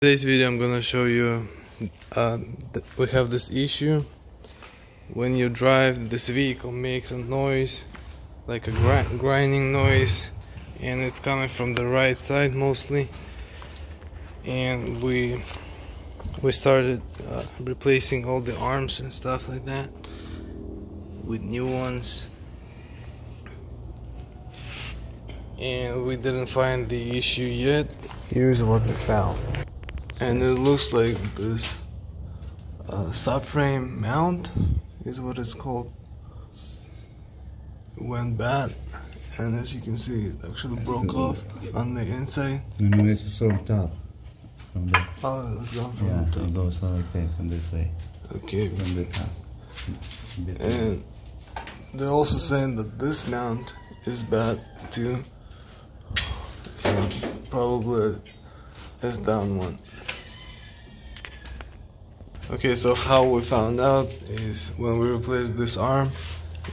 Today's video I'm gonna show you we have this issue. When you drive, this vehicle makes a noise, like a grinding noise, and it's coming from the right side mostly. And we started replacing all the arms and stuff like that with new ones, and we didn't find the issue yet. Here's what we found. And it looks like this subframe mount is what it's called. It went bad, and as you can see, it actually broke off on the inside. No, it's from top. From the, it's gone from the top. It goes like this, from this way. Okay. From the top. And they're also saying that this mount is bad too, and probably is down one. Okay, so how we found out is when we replaced this arm,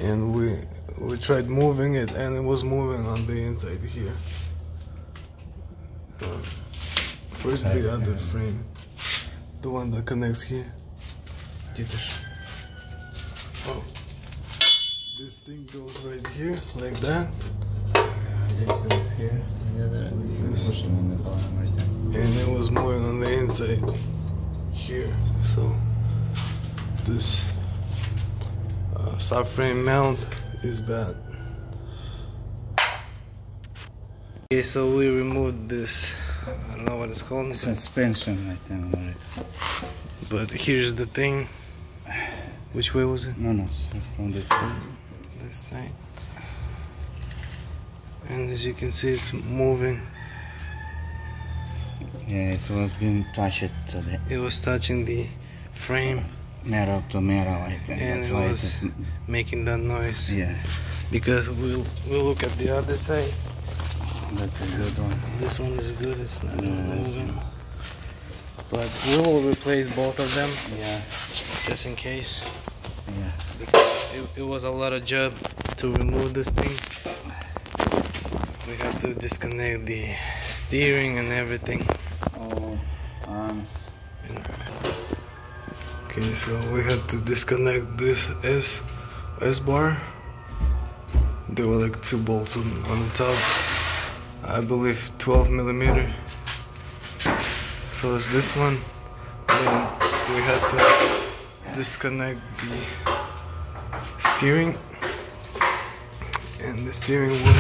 and we tried moving it, and it was moving on the inside here. Where's the other frame? The one that connects here. Oh, this thing goes right here, like that. It goes here, together, and pushing on the bottom right there. And it was moving on the inside here. So this subframe mount is bad. Okay, so we removed this, I don't know what it's called, Suspension right there. but here's the thing. Which way was it? No, from this side. This side. And as you can see, it's moving. Yeah, it was being touched to the... It was touching the frame. Metal to metal, I think. And that's it why was making that noise. Yeah. Because we'll look at the other side. That's a good one. This one is good, it's not Yeah, moving. But we will replace both of them. Yeah. Just in case. Yeah. Because it was a lot of job to remove this thing. We have to disconnect the steering and everything. All arms. Okay, so we had to disconnect this S bar. There were like 2 bolts on the top. I believe 12 millimeter. So is this one. Then we had to disconnect the steering, and the steering wheel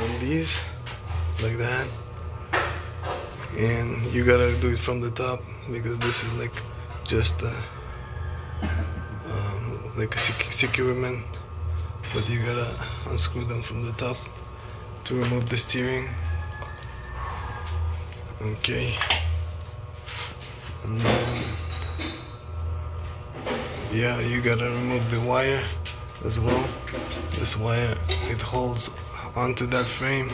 on these, like that. And you gotta do it from the top, because this is like just like a securement, but you gotta unscrew them from the top to remove the steering. Okay, and then yeah, you gotta remove the wire as well. This wire, it holds onto that frame.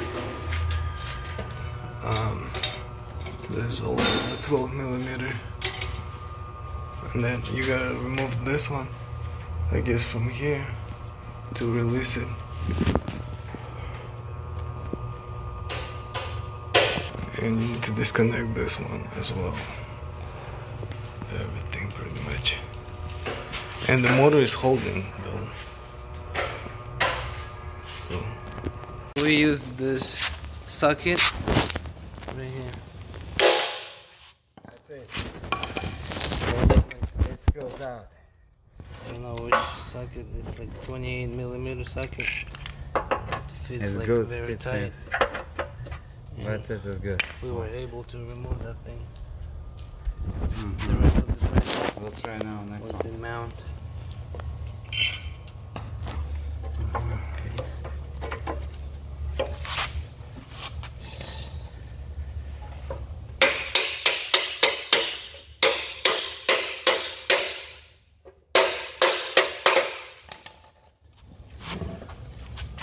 There's also a 12 millimeter, and then you gotta remove this one, I guess, from here to release it. And you need to disconnect this one as well. Everything pretty much. And the motor is holding though. So we used this socket right here. That's it. This goes out. I don't know which socket. It's like 28 millimeter socket. It fits It like goes, very fits tight. But this is good. We were able to remove that thing. The rest of the frame We'll try now next with one. the mount.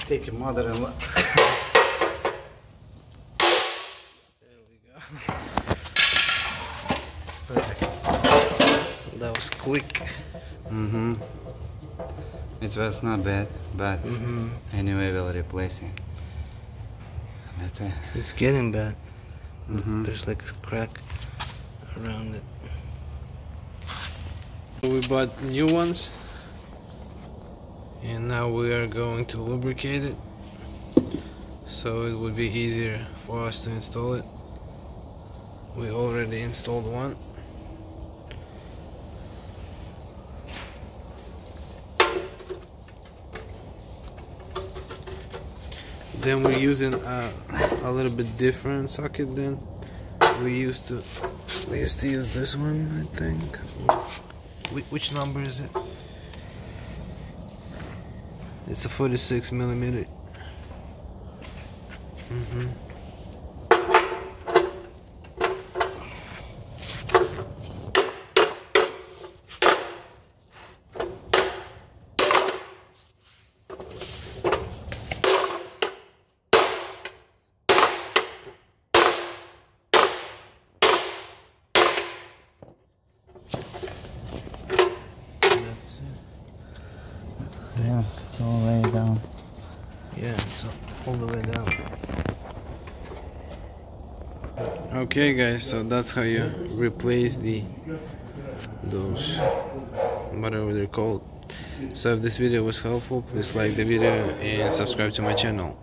Take your mother-in-law. There we go. It's perfect. That was quick. It was not bad, but anyway, we'll replace it. That's it. It's getting bad. There's like a crack around it. We bought new ones, and now we are going to lubricate it so it would be easier for us to install it. We already installed one. Then we're using a little bit different socket than we used to use this one, I think. Which number is it? It's a 46 millimeter. Yeah, it's all the way down. Yeah, it's all the way down. Okay guys, so that's how you replace those whatever they're called. So if this video was helpful, please like the video and subscribe to my channel.